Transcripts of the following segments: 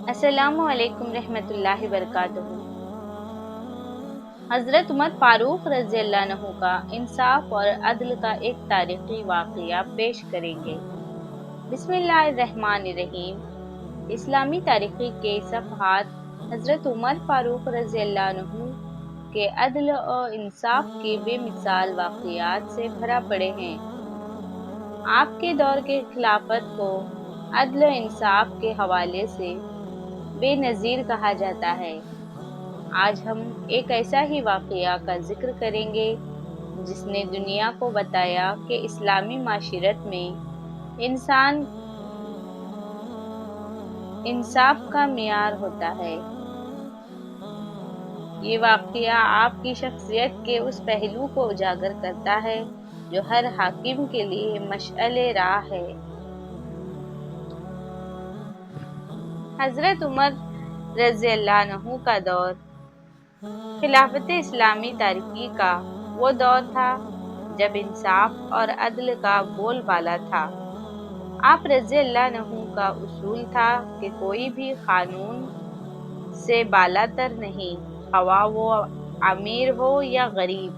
السلام علیکم رحمۃ اللہ وبرکاتہ۔ حضرت عمر فاروق رضی اللہ عنہ کا انصاف اور عدل کا ایک تاریخی واقعہ پیش کریں گے۔ بسم اللہ الرحمن الرحیم۔ اسلامی تاریخی کے صفحات حضرت عمر فاروق رضی اللہ عنہ کے عدل و انصاف کے بے مثال واقعات سے بھرا پڑے ہیں۔ آپ کے دور کے خلافت کو عدل و انصاف کے حوالے سے بے نظیر کہا جاتا ہے۔ آج ہم ایک ایسا ہی واقعہ کا ذکر کریں گے جس نے دنیا کو بتایا کہ اسلامی معاشرت میں انصاف کا معیار ہوتا ہے۔ یہ واقعہ آپ کی شخصیت کے اس پہلو کو اجاگر کرتا ہے جو ہر حاکم کے لیے مشعل راہ ہے۔ حضرت عمر رضی اللہ عنہ کا دور خلافت اسلامی تاریخی کا وہ دور تھا جب انصاف اور عدل کا بول بالا تھا۔ آپ رضی اللہ عنہ کا اصول تھا کہ کوئی بھی قانون سے بالاتر نہیں، خواہ وہ امیر ہو یا غریب۔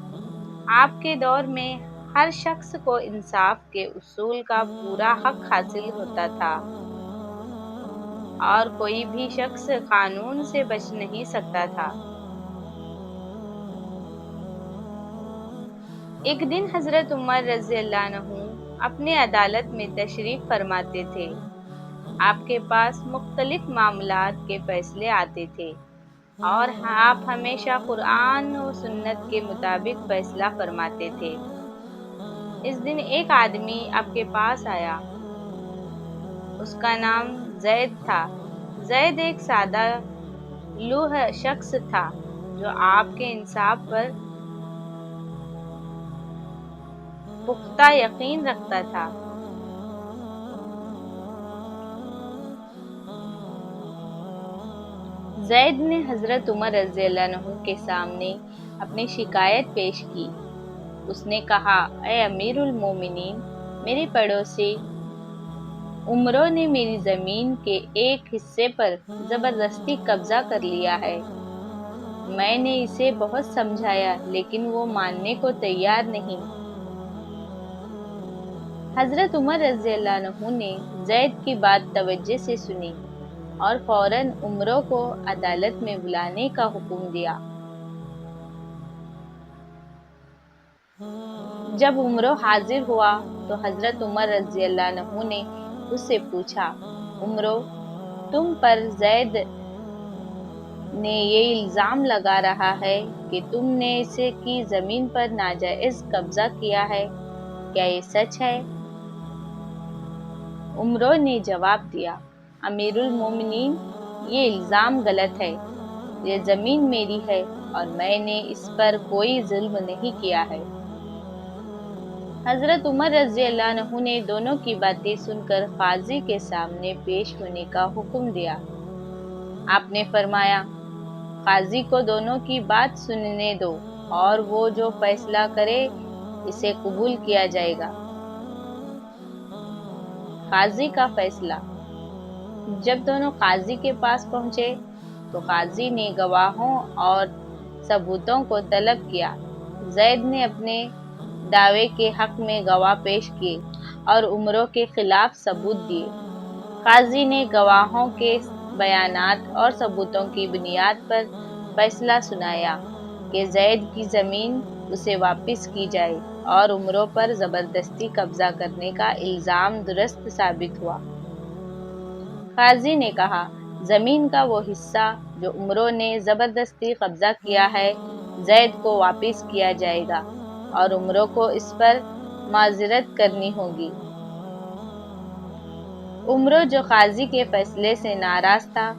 آپ کے دور میں ہر شخص کو انصاف کے اصول کا پورا حق حاصل ہوتا تھا اور کوئی بھی شخص قانون سے بچ نہیں سکتا تھا۔ ایک دن حضرت عمر رضی اللہ عنہ اپنے عدالت میں تشریف فرماتے تھے۔ آپ کے پاس مختلف معاملات کے فیصلے آتے تھے اور آپ ہمیشہ قرآن و سنت کے مطابق فیصلہ فرماتے تھے۔ اس دن ایک آدمی آپ کے پاس آیا۔ اس کا نام زید تھا۔ زید ایک سادہ لوح شخص تھا جو آپ کے انصاف پر پختہ یقین رکھتا تھا۔ زید نے حضرت عمر رضی اللہ عنہ کے سامنے اپنی شکایت پیش کی۔ اس نے کہا، اے امیر المومنین، میرے پڑوسی عمرو نے میری زمین کے ایک حصے پر زبردستی قبضہ کر لیا ہے۔ میں نے اسے بہت سمجھایا لیکن وہ ماننے کو تیار نہیں۔ حضرت عمر رضی اللہ عنہ نے زید کی بات توجہ سے سنی اور فوراً عمرو کو عدالت میں بلانے کا حکم دیا۔ جب عمرو حاضر ہوا تو حضرت عمر رضی اللہ عنہ نے اس سے پوچھا، عمرو، تم پر زید نے یہ الزام لگا رہا ہے کہ تم نے اسے کی زمین پر ناجائز قبضہ کیا ہے، کیا یہ سچ ہے؟ عمرو نے جواب دیا، امیر المومنین، یہ الزام غلط ہے۔ یہ زمین میری ہے اور میں نے اس پر کوئی ظلم نہیں کیا ہے۔ حضرت عمر رضی اللہ عنہ نے دونوں کی باتیں سن کر قاضی کے سامنے پیش ہونے کا حکم دیا۔ آپ نے فرمایا، قاضی کو دونوں کی بات سننے دو اور وہ جو فیصلہ کرے اسے قبول کیا جائے گا۔ قاضی کا فیصلہ۔ جب دونوں قاضی کے پاس پہنچے تو قاضی نے گواہوں اور ثبوتوں کو طلب کیا۔ زید نے اپنے دعوے کے حق میں گواہ پیش کیے اور عمرو کے خلاف ثبوت دیے۔ قاضی نے گواہوں کے بیانات اور ثبوتوں کی بنیاد پر فیصلہ سنایا کہ زید کی زمین اسے واپس کی جائے اور عمرو پر زبردستی قبضہ کرنے کا الزام درست ثابت ہوا۔ قاضی نے کہا، زمین کا وہ حصہ جو عمرو نے زبردستی قبضہ کیا ہے زید کو واپس کیا جائے گا اور عمرو کو اس پر معذرت کرنی ہوگی۔ عمرو جو قاضی کے فیصلے سے ناراض تھا،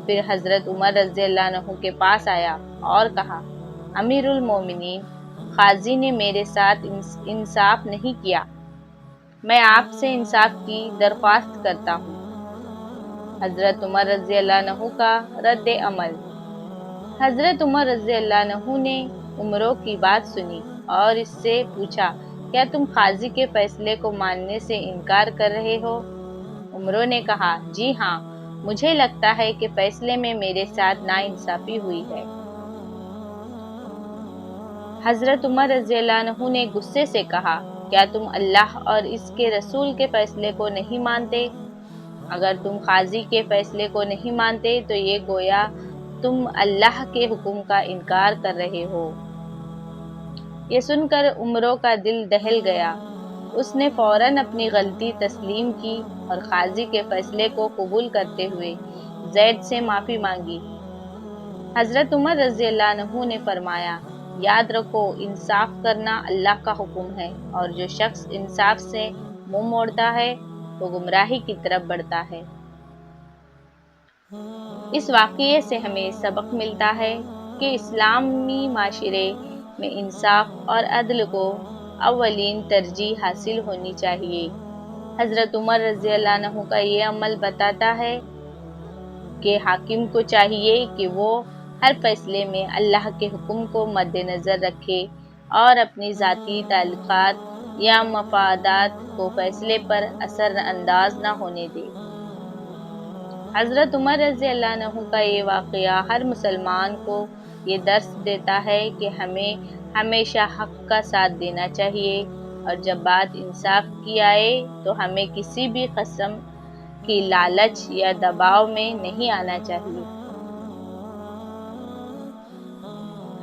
پھر حضرت عمر رضی اللہ عنہ کے پاس آیا اور کہا، امیر المومنین، قاضی نے میرے ساتھ انصاف نہیں کیا۔ میں آپ سے انصاف کی درخواست کرتا ہوں۔ حضرت عمر رضی اللہ عنہ کا رد عمل۔ حضرت عمر رضی اللہ عنہ نے عمرو کی بات سنی اور اس سے پوچھا، کیا تم قاضی کے فیصلے کو ماننے سے انکار کر رہے ہو؟ عمرو نے کہا، جی ہاں، مجھے لگتا ہے کہ فیصلے میں میرے ساتھ ناانصافی ہوئی ہے۔ حضرت عمر رضی اللہ عنہ نے غصے سے کہا، کیا تم اللہ اور اس کے رسول کے فیصلے کو نہیں مانتے؟ اگر تم قاضی کے فیصلے کو نہیں مانتے تو یہ گویا تم اللہ کے حکم کا انکار کر رہے ہو۔ یہ سن کر عمرو کا دل دہل گیا۔ اس نے فوراً اپنی غلطی تسلیم کی اور قاضی کے فیصلے کو قبول کرتے ہوئے زید سے معافی مانگی۔ حضرت عمر رضی اللہ عنہ نے فرمایا، یاد رکھو، انصاف کرنا اللہ کا حکم ہے، اور جو شخص انصاف سے منہ موڑتا ہے وہ گمراہی کی طرف بڑھتا ہے۔ اس واقعے سے ہمیں سبق ملتا ہے کہ اسلامی معاشرے میں انصاف اور عدل کو اولین ترجیح حاصل ہونی چاہیے۔ حضرت عمر رضی اللہ عنہ کا یہ عمل بتاتا ہے کہ حاکم کو چاہیے کہ وہ ہر فیصلے میں اللہ کے حکم کو مد نظر رکھے اور اپنی ذاتی تعلقات یا مفادات کو فیصلے پر اثر انداز نہ ہونے دے۔ حضرت عمر رضی اللہ عنہ کا یہ واقعہ ہر مسلمان کو یہ درس دیتا ہے کہ ہمیں ہمیشہ حق کا ساتھ دینا چاہیے، اور جب بات انصاف کی آئے تو ہمیں کسی بھی قسم کی لالچ یا دباؤ میں نہیں آنا چاہیے۔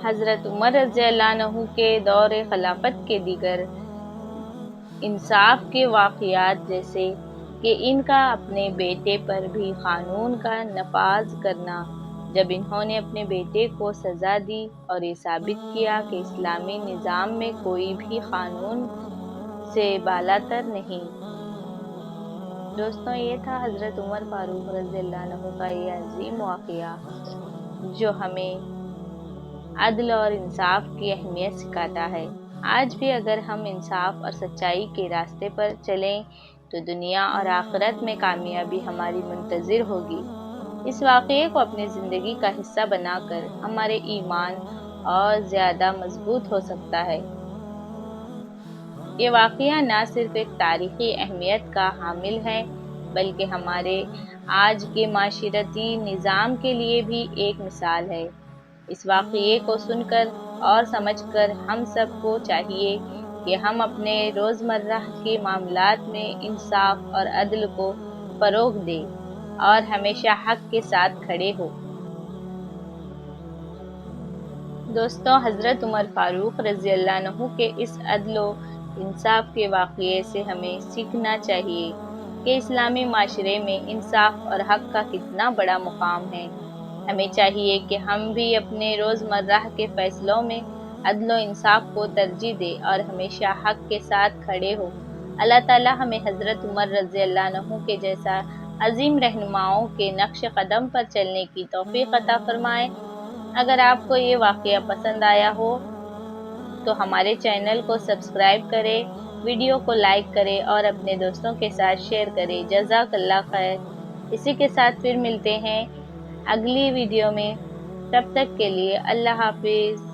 حضرت عمر رضی اللہ عنہ کے دور خلافت کے دیگر انصاف کے واقعات، جیسے کہ ان کا اپنے بیٹے پر بھی قانون کا نفاذ کرنا، جب انہوں نے اپنے بیٹے کو سزا دی اور یہ ثابت کیا کہ اسلامی نظام میں کوئی بھی قانون سے بالاتر نہیں۔ دوستوں، یہ تھا حضرت عمر فاروق رضی اللہ عنہ کا یہ عظیم واقعہ جو ہمیں عدل اور انصاف کی اہمیت سکھاتا ہے۔ آج بھی اگر ہم انصاف اور سچائی کے راستے پر چلیں تو دنیا اور آخرت میں کامیابی ہماری منتظر ہوگی۔ اس واقعے کو اپنی زندگی کا حصہ بنا کر ہمارے ایمان اور زیادہ مضبوط ہو سکتا ہے۔ یہ واقعہ نہ صرف ایک تاریخی اہمیت کا حامل ہے بلکہ ہمارے آج کے معاشرتی نظام کے لیے بھی ایک مثال ہے۔ اس واقعے کو سن کر اور سمجھ کر ہم سب کو چاہیے کہ ہم اپنے روزمرہ کے معاملات میں انصاف اور عدل کو فروغ دیں اور ہمیشہ حق کے ساتھ کھڑے ہوں۔ دوستوں، حضرت عمر فاروق رضی اللہ عنہ کے اس عدل و انصاف کے واقعے سے ہمیں سیکھنا چاہیے کہ اسلامی معاشرے میں انصاف اور حق کا کتنا بڑا مقام ہے۔ ہمیں چاہیے کہ ہم بھی اپنے روزمرہ کے فیصلوں میں عدل و انصاف کو ترجیح دیں اور ہمیشہ حق کے ساتھ کھڑے ہوں۔ اللہ تعالیٰ ہمیں حضرت عمر رضی اللہ عنہ کے جیسا عظیم رہنماؤں کے نقش قدم پر چلنے کی توفیق عطا فرمائے۔ اگر آپ کو یہ واقعہ پسند آیا ہو تو ہمارے چینل کو سبسکرائب کریں، ویڈیو کو لائک کریں اور اپنے دوستوں کے ساتھ شیئر کریں۔ جزاک اللہ خیر۔ اسی کے ساتھ پھر ملتے ہیں اگلی ویڈیو میں، تب تک کے لیے اللہ حافظ۔